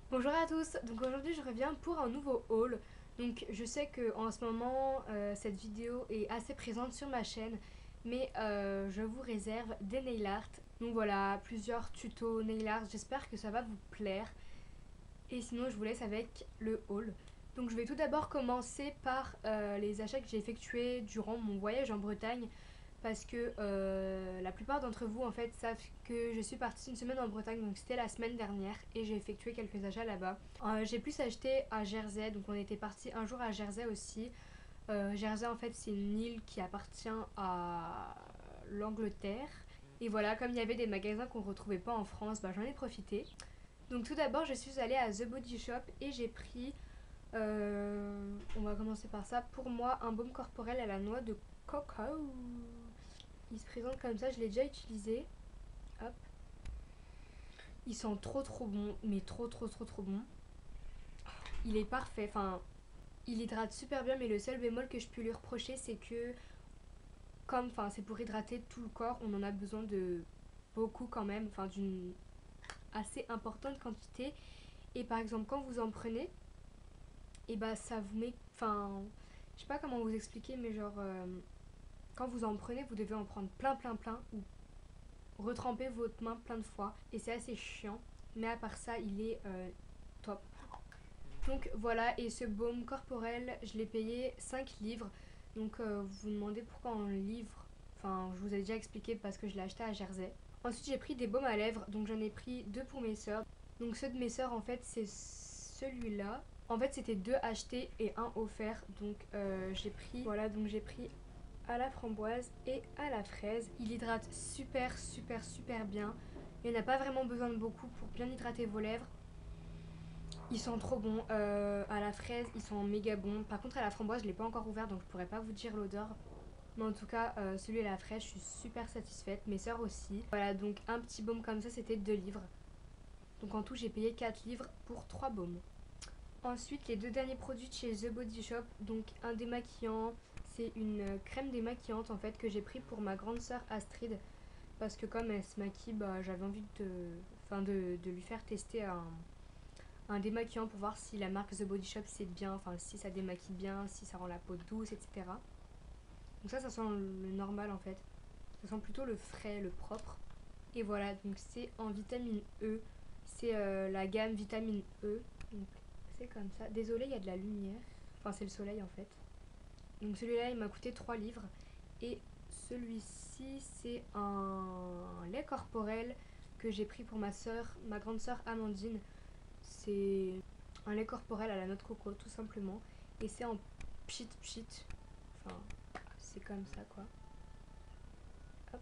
Bonjour à tous, donc aujourd'hui je reviens pour un nouveau haul. Donc je sais que en ce moment cette vidéo est assez présente sur ma chaîne, mais je vous réserve des nail art. Donc voilà, plusieurs tutos nail art, j'espère que ça va vous plaire. Et sinon je vous laisse avec le haul. Donc je vais tout d'abord commencer par les achats que j'ai effectués durant mon voyage en Bretagne. Parce que la plupart d'entre vous en fait savent que je suis partie une semaine en Bretagne, donc c'était la semaine dernière et j'ai effectué quelques achats là-bas. J'ai plus acheté à Jersey, donc on était parti un jour à Jersey aussi. Jersey en fait c'est une île qui appartient à l'Angleterre. Et voilà, comme il y avait des magasins qu'on ne retrouvait pas en France, bah, j'en ai profité. Donc tout d'abord je suis allée à The Body Shop et j'ai pris, on va commencer par ça, pour moi un baume corporel à la noix de coco. Il se présente comme ça, je l'ai déjà utilisé. Hop. Il sent trop bon, mais trop bon. Il est parfait, enfin, il hydrate super bien, mais le seul bémol que je peux lui reprocher, c'est que, comme c'est pour hydrater tout le corps, on en a besoin de beaucoup quand même, enfin d'une assez importante quantité. Et par exemple, quand vous en prenez, et bah ça vous met, enfin, je sais pas comment vous expliquer, mais genre, quand vous en prenez, vous devez en prendre plein, ou retremper votre main plein de fois et c'est assez chiant, mais à part ça il est top. Donc voilà, et ce baume corporel je l'ai payé 5 livres. Donc vous vous demandez pourquoi en livre, enfin je vous ai déjà expliqué, parce que je l'ai acheté à Jersey. Ensuite j'ai pris des baumes à lèvres, donc j'en ai pris 2 pour mes soeurs. Donc ceux de mes soeurs en fait c'est celui-là. En fait c'était 2 achetés et 1 offert, donc j'ai pris, voilà, donc j'ai pris à la framboise et à la fraise. Il hydrate super bien. Il n'y en a pas vraiment besoin de beaucoup pour bien hydrater vos lèvres. Ils sont trop bons. À la fraise, ils sont méga bons. Par contre, à la framboise, je ne l'ai pas encore ouvert, donc je pourrais pas vous dire l'odeur. Mais en tout cas, celui à la fraise, je suis super satisfaite. Mes soeurs aussi. Voilà, donc un petit baume comme ça, c'était 2 livres. Donc en tout, j'ai payé 4 livres pour 3 baumes. Ensuite, les 2 derniers produits de chez The Body Shop. Donc un démaquillant, c'est une crème démaquillante en fait que j'ai pris pour ma grande sœur Astrid, parce que comme elle se maquille, bah, j'avais envie de lui faire tester un démaquillant pour voir si la marque The Body Shop c'est bien, enfin si ça démaquille bien, si ça rend la peau douce, etc. Donc ça sent le normal en fait. Ça sent plutôt le frais, le propre. Et voilà, donc c'est en vitamine E. C'est la gamme vitamine E. Donc c'est comme ça. Désolée, il y a de la lumière. Enfin, c'est le soleil en fait. Donc celui-là, il m'a coûté 3 livres. Et celui-ci, c'est un lait corporel que j'ai pris pour ma soeur, ma grande soeur Amandine. C'est un lait corporel à la noix de coco, tout simplement. Et c'est en pchit. Enfin, c'est comme ça quoi. Hop.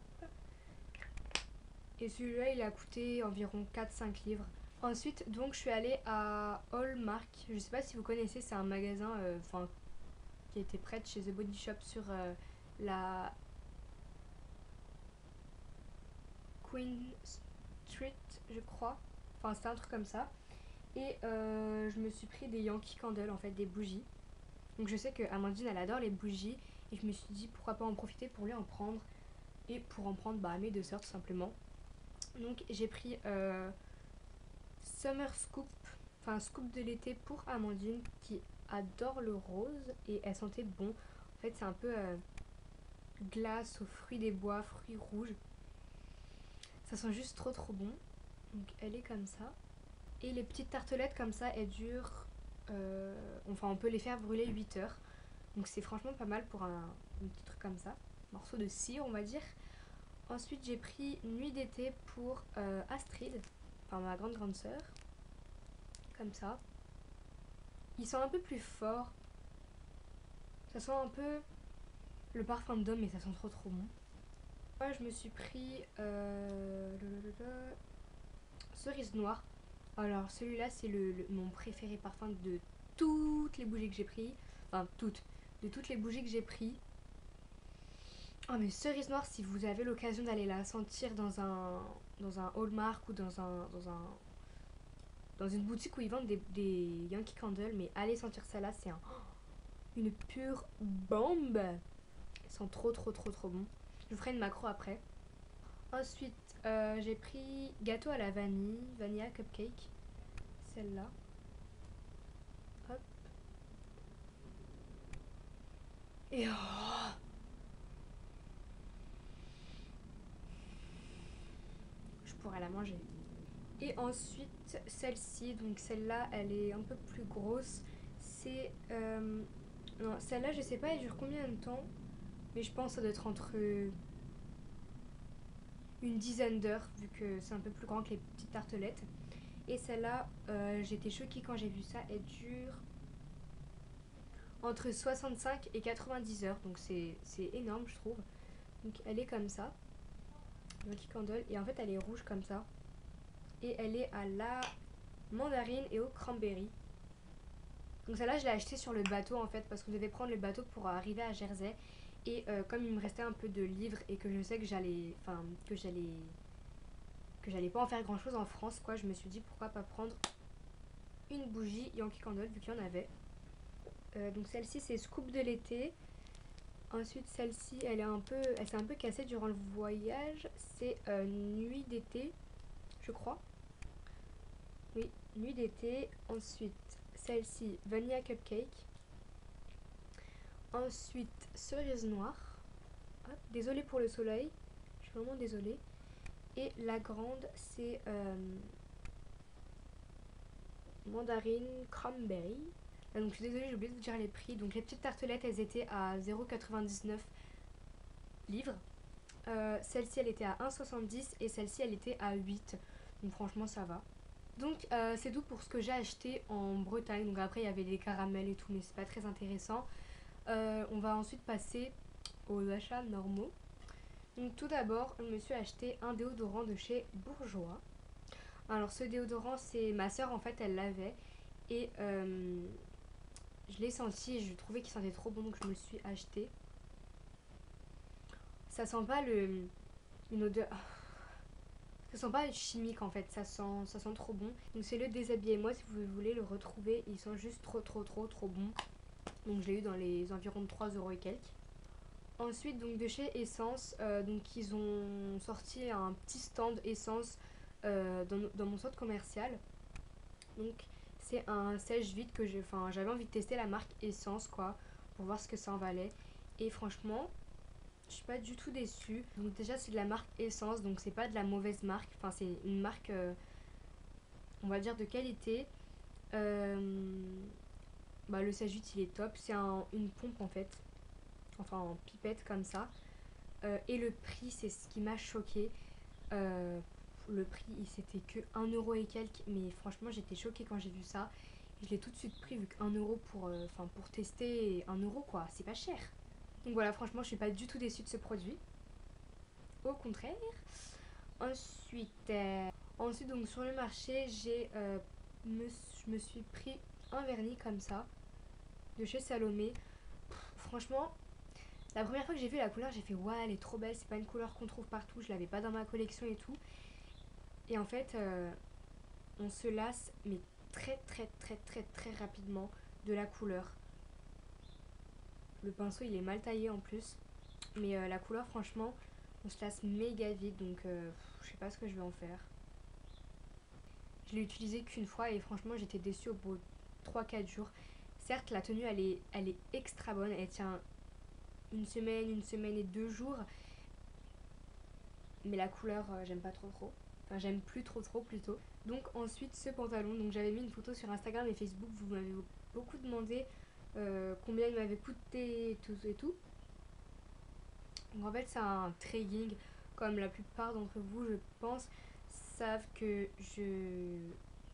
Et celui-là, il a coûté environ 4-5 livres. Ensuite, donc, je suis allée à Hallmark. Je sais pas si vous connaissez, c'est un magasin qui était près de chez The Body Shop sur la Queen Street, je crois. Enfin, c'était un truc comme ça. Et je me suis pris des Yankee Candle, en fait, des bougies. Donc, je sais que Amandine, elle adore les bougies. Et je me suis dit, pourquoi pas en profiter pour lui en prendre. Et pour en prendre à mes 2 soeurs, tout simplement. Donc, j'ai pris Summer Scoop, enfin scoop de l'été pour Amandine qui adore le rose et elle sentait bon. En fait, c'est un peu glace aux fruits des bois, fruits rouges. Ça sent juste trop bon. Donc elle est comme ça. Et les petites tartelettes comme ça, elles durent, enfin on peut les faire brûler 8 heures. Donc c'est franchement pas mal pour un petit truc comme ça. Morceau de cire on va dire. Ensuite j'ai pris Nuit d'été pour Astrid, enfin ma grande sœur. Comme ça. Il sent un peu plus fort. Ça sent un peu le parfum d'homme, mais ça sent trop bon. Moi, je me suis pris cerise noire. Alors, celui-là, c'est mon préféré parfum de toutes les bougies que j'ai pris. Enfin, de toutes les bougies que j'ai pris. Oh, mais cerise noire, si vous avez l'occasion d'aller la sentir dans un Hallmark ou dans une boutique où ils vendent des Yankee Candle, mais allez sentir ça là, c'est une pure bombe. Ils sont trop bon. Je vous ferai une macro après. Ensuite, j'ai pris gâteau à la vanille, vanilla cupcake, celle-là. Hop. Et oh, je pourrais la manger. Et ensuite, celle-ci, donc celle-là, elle est un peu plus grosse. C'est... non, celle-là, je sais pas, elle dure combien de temps. Mais je pense que ça doit être entre une dizaine d'heures, vu que c'est un peu plus grand que les petites tartelettes. Et celle-là, j'étais choquée quand j'ai vu ça. Elle dure entre 65 et 90 heures. Donc c'est énorme, je trouve. Donc elle est comme ça. Lucky Candle. Et en fait, elle est rouge comme ça. Et elle est à la mandarine et au cranberry. Donc celle-là, je l'ai achetée sur le bateau en fait, parce qu'on devait prendre le bateau pour arriver à Jersey. Et comme il me restait un peu de livres et que je sais que j'allais pas en faire grand chose en France, quoi, je me suis dit pourquoi pas prendre une bougie Yankee Candle vu qu'il y en avait. Donc celle-ci c'est Scoop de l'été. Ensuite celle-ci elle s'est un peu cassée durant le voyage. C'est Nuit d'été, je crois. Oui, Nuit d'été. Ensuite celle-ci Vanilla Cupcake. Ensuite cerise noire. Hop, désolée pour le soleil, je suis vraiment désolée. Et la grande c'est mandarine cranberry. Donc je suis désolée, j'ai oublié de vous dire les prix. Donc les petites tartelettes, elles étaient à 0,99 livres. Celle-ci, elle était à 1,70 et celle-ci, elle était à 8. Donc franchement, ça va. Donc c'est tout pour ce que j'ai acheté en Bretagne. Donc après, il y avait les caramels et tout, mais c'est pas très intéressant. On va ensuite passer aux achats normaux. Donc tout d'abord, je me suis acheté un déodorant de chez Bourjois. Alors ce déodorant, c'est ma soeur en fait, elle l'avait. Et je l'ai senti et je trouvais qu'il sentait trop bon, donc je me le suis acheté. Ça sent pas une odeur. Ça sent pas chimique en fait, ça sent trop bon. Donc c'est le Déshabillez-moi si vous voulez le retrouver. Ils sont juste trop bons. Donc je l'ai eu dans les environs de 3 euros et quelques. Ensuite donc de chez Essence, donc ils ont sorti un petit stand Essence dans mon centre commercial. Donc c'est un sèche-vide que j'avais envie de tester la marque Essence quoi, pour voir ce que ça en valait. Et franchement, je suis pas du tout déçue. Donc déjà c'est de la marque Essence, donc c'est pas de la mauvaise marque. Enfin c'est une marque, on va dire de qualité. Le sèche-vide il est top. C'est une pompe en fait, enfin en pipette comme ça. Et le prix c'est ce qui m'a choqué. Le prix c'était que 1 euro et quelques, mais franchement j'étais choquée quand j'ai vu ça. Je l'ai tout de suite pris vu que 1 euro pour tester, 1 euro quoi, c'est pas cher. Donc voilà, franchement je suis pas du tout déçue de ce produit. Au contraire. Ensuite, donc sur le marché, je me suis pris un vernis comme ça de chez Salomé. Franchement, la première fois que j'ai vu la couleur, j'ai fait ouais, elle est trop belle. C'est pas une couleur qu'on trouve partout. Je l'avais pas dans ma collection et tout. Et en fait, on se lasse, mais très rapidement de la couleur. Le pinceau, il est mal taillé en plus. Mais la couleur, franchement, on se lasse méga vite. Donc, je sais pas ce que je vais en faire. Je l'ai utilisé qu'une fois et franchement j'étais déçue au bout de 3-4 jours. Certes la tenue elle est extra bonne, elle tient une semaine et 2 jours. Mais la couleur j'aime pas trop. Enfin j'aime plus trop plutôt. Donc ensuite ce pantalon, donc j'avais mis une photo sur Instagram et Facebook, vous m'avez beaucoup demandé combien il m'avait coûté et tout. Donc en fait c'est un trailing, comme la plupart d'entre vous je pense savent que je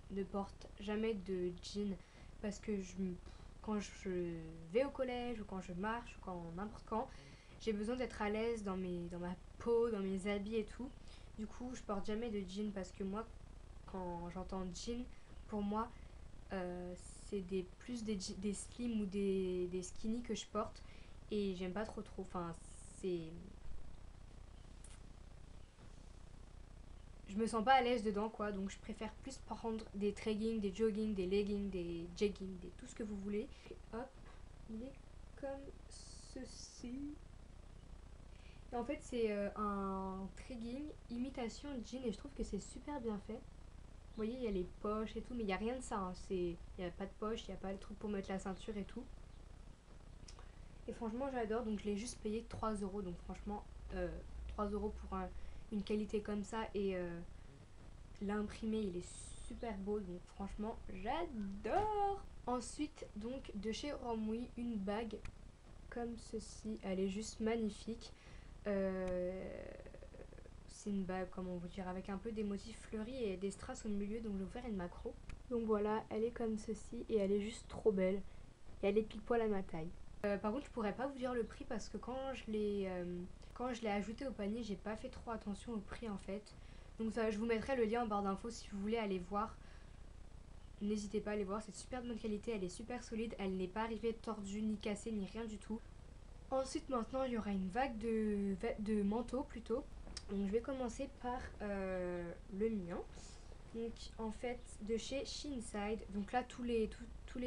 ne porte jamais de jean parce que quand je vais au collège ou quand je marche ou n'importe quand, j'ai besoin d'être à l'aise dans ma peau, dans mes habits et tout. Du coup je porte jamais de jean parce que moi quand j'entends jean, pour moi c'est plus des slim ou des skinny que je porte et j'aime pas trop. Enfin c'est je me sens pas à l'aise dedans quoi, donc je préfère plus prendre des leggings, des jogging, des leggings, des jeggings, tout ce que vous voulez. Et hop, il est comme ceci. Et en fait c'est un triguing imitation jean et je trouve que c'est super bien fait. Vous voyez, il y a les poches et tout, mais il n'y a rien de ça, hein. Il n'y a pas de poche, il n'y a pas le truc pour mettre la ceinture et tout. Et franchement j'adore, donc je l'ai juste payé 3 euros, donc franchement 3 euros pour une qualité comme ça et l'imprimé il est super beau, donc franchement j'adore. Ensuite donc de chez Romwe, une bague comme ceci, elle est juste magnifique. C'est une bague, comment vous dire, avec un peu des motifs fleuris et des strass au milieu, donc je vais vous faire une macro. Donc voilà, elle est comme ceci et elle est juste trop belle. Et elle est pile poil à ma taille. Par contre je pourrais pas vous dire le prix parce que quand je l'ai ajouté au panier, j'ai pas fait trop attention au prix en fait. Donc ça, je vous mettrai le lien en barre d'infos si vous voulez aller voir. N'hésitez pas à aller voir, c'est de super bonne qualité, elle est super solide, elle n'est pas arrivée tordue, ni cassée, ni rien du tout. Ensuite maintenant il y aura une vague de manteaux plutôt. Donc je vais commencer par le mien. Donc en fait de chez Sheenside. Donc là tous les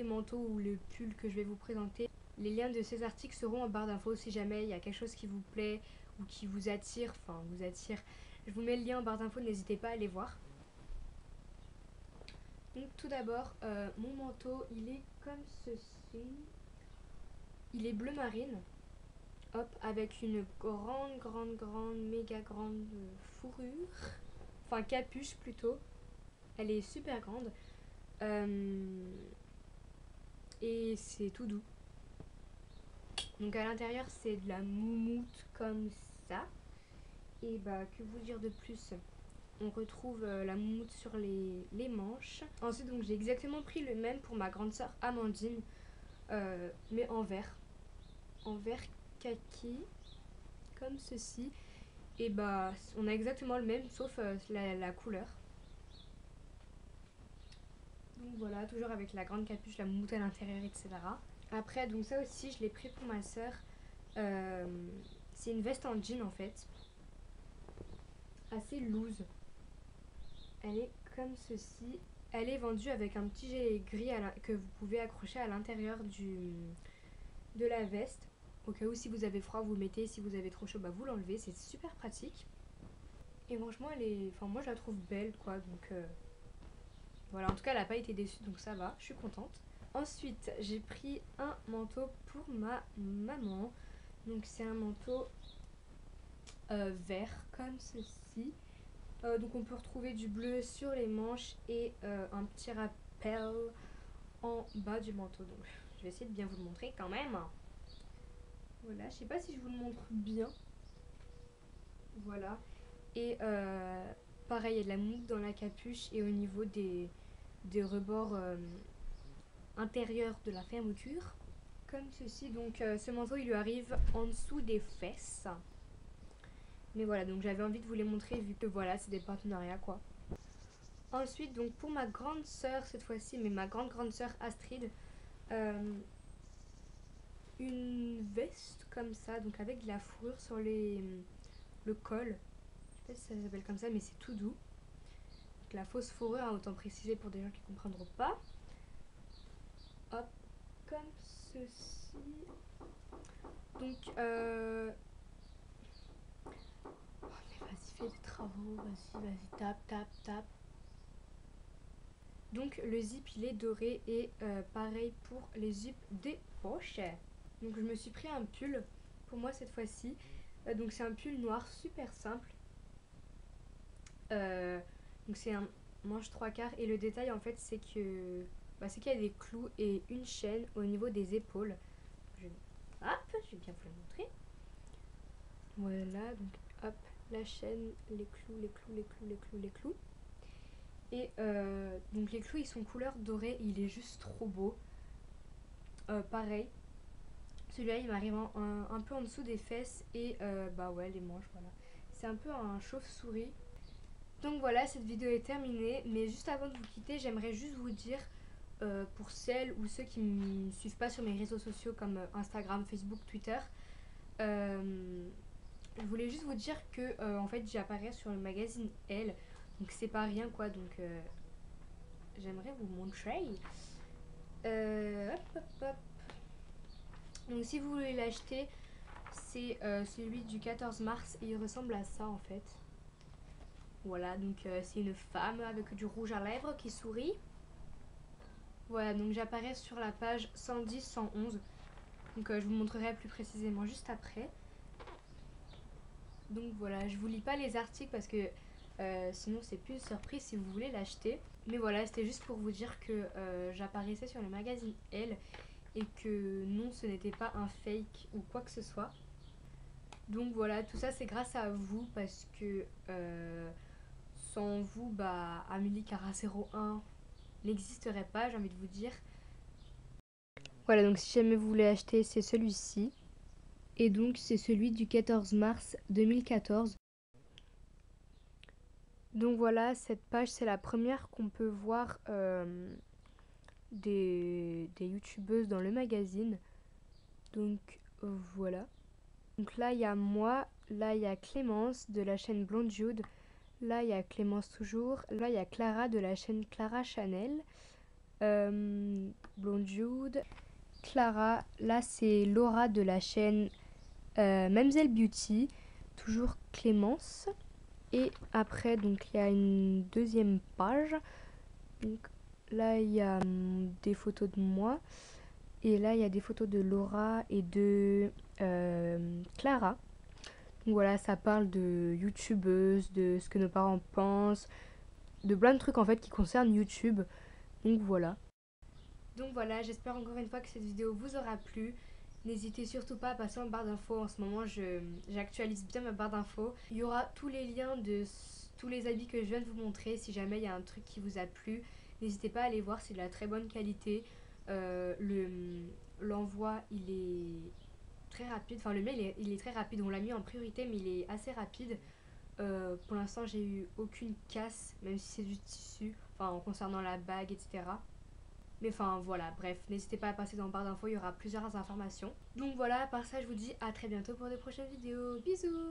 manteaux ou les pulls que je vais vous présenter, les liens de ces articles seront en barre d'infos si jamais il y a quelque chose qui vous plaît ou qui vous attire, enfin vous attire. Je vous mets le lien en barre d'infos, n'hésitez pas à aller voir. Donc tout d'abord, mon manteau, il est comme ceci. Il est bleu marine, hop, avec une méga grande fourrure, enfin capuche plutôt. Elle est super grande et c'est tout doux. Donc à l'intérieur c'est de la moumoute comme ça. Et bah que vous dire de plus, on retrouve la moumoute sur les manches. Ensuite donc j'ai exactement pris le même pour ma grande sœur Amandine, mais en vert kaki comme ceci. Et bah on a exactement le même sauf la couleur. Donc voilà, toujours avec la grande capuche, la moumoute à l'intérieur, etc. Après donc ça aussi je l'ai pris pour ma sœur. C'est une veste en jean en fait, assez loose. Elle est comme ceci. Elle est vendue avec un petit gilet gris que vous pouvez accrocher à l'intérieur de la veste. Au cas où si vous avez froid vous le mettez, si vous avez trop chaud bah vous l'enlevez, c'est super pratique. Et franchement moi je la trouve belle quoi, donc voilà, en tout cas elle n'a pas été déçue donc ça va, je suis contente. Ensuite j'ai pris un manteau pour ma maman. Donc c'est un manteau vert comme ceci. Donc on peut retrouver du bleu sur les manches et un petit rappel en bas du manteau. Donc je vais essayer de bien vous le montrer quand même. Voilà, je sais pas si je vous le montre bien. Voilà. Et pareil, il y a de la mousse dans la capuche et au niveau des rebords intérieurs de la fermeture. Comme ceci, donc ce manteau il lui arrive en dessous des fesses. Mais voilà, donc j'avais envie de vous les montrer vu que voilà, c'est des partenariats quoi. Ensuite, donc pour ma grande sœur cette fois-ci, mais ma grande sœur Astrid, une veste comme ça, donc avec de la fourrure sur le col. Je sais pas si ça s'appelle comme ça, mais c'est tout doux. Donc la fausse fourrure, hein, autant préciser pour des gens qui ne comprendront pas. Hop, comme ceci. Donc, oh, mais vas-y, fais des travaux, vas-y, tape. Donc le zip il est doré et pareil pour les zips des poches. Donc je me suis pris un pull pour moi cette fois-ci. Donc c'est un pull noir super simple. Donc c'est un manche 3/4 et le détail en fait c'est que c'est qu'il y a des clous et une chaîne au niveau des épaules. Hop, je vais bien vous le montrer. Voilà, donc hop, la chaîne, les clous. Et donc les clous ils sont couleur dorée, il est juste trop beau. Pareil, celui-là il m'arrive un peu en dessous des fesses et les manches, voilà. C'est un peu un chauve-souris. Donc voilà, cette vidéo est terminée, mais juste avant de vous quitter, j'aimerais juste vous dire, pour celles ou ceux qui ne me suivent pas sur mes réseaux sociaux comme Instagram, Facebook, Twitter, je voulais juste vous dire que en fait j'apparais sur le magazine Elle, donc c'est pas rien quoi, donc j'aimerais vous montrer. Hop. Donc si vous voulez l'acheter, c'est celui du 14 mars et il ressemble à ça en fait. Voilà, donc c'est une femme avec du rouge à lèvres qui sourit. Voilà, donc j'apparais sur la page 110-111. Donc je vous montrerai plus précisément juste après. Donc voilà, je vous lis pas les articles parce que sinon c'est plus une surprise si vous voulez l'acheter. Mais voilà, c'était juste pour vous dire que j'apparaissais sur le magazine Elle et que non, ce n'était pas un fake ou quoi que ce soit. Donc voilà, tout ça c'est grâce à vous parce que sans vous, bah Amélie Cara 01 n'existerait pas, j'ai envie de vous dire. Voilà, donc si jamais vous voulez acheter, c'est celui-ci. Et donc c'est celui du 14 mars 2014. Donc voilà, cette page c'est la première qu'on peut voir des youtubeuses dans le magazine. Donc voilà. Donc là il y a moi, là il y a Clémence de la chaîne Blonde Jude, là il y a Clémence toujours, là il y a Clara de la chaîne Clara Chanel, Blonde Jude, Clara, là c'est Laura de la chaîne Mamselle Beauty, toujours Clémence. Et après, donc il y a une deuxième page. Donc là, il y a des photos de moi. Et là, il y a des photos de Laura et de Clara. Donc voilà, ça parle de youtubeuse, de ce que nos parents pensent, de plein de trucs en fait qui concernent YouTube. Donc voilà. Donc voilà, j'espère encore une fois que cette vidéo vous aura plu. N'hésitez surtout pas à passer en barre d'infos. En ce moment, j'actualise bien ma barre d'infos. Il y aura tous les liens de tous les habits que je viens de vous montrer. Si jamais il y a un truc qui vous a plu, n'hésitez pas à aller voir, c'est de la très bonne qualité. L'envoi, il est très rapide. Enfin, le mail, il est très rapide. On l'a mis en priorité, mais il est assez rapide. Pour l'instant, j'ai eu aucune casse, même si c'est du tissu. Enfin, concernant la bague, etc. Mais enfin voilà, bref, n'hésitez pas à passer dans la barre d'infos, il y aura plusieurs informations. Donc voilà, à part ça, je vous dis à très bientôt pour de prochaines vidéos. Bisous!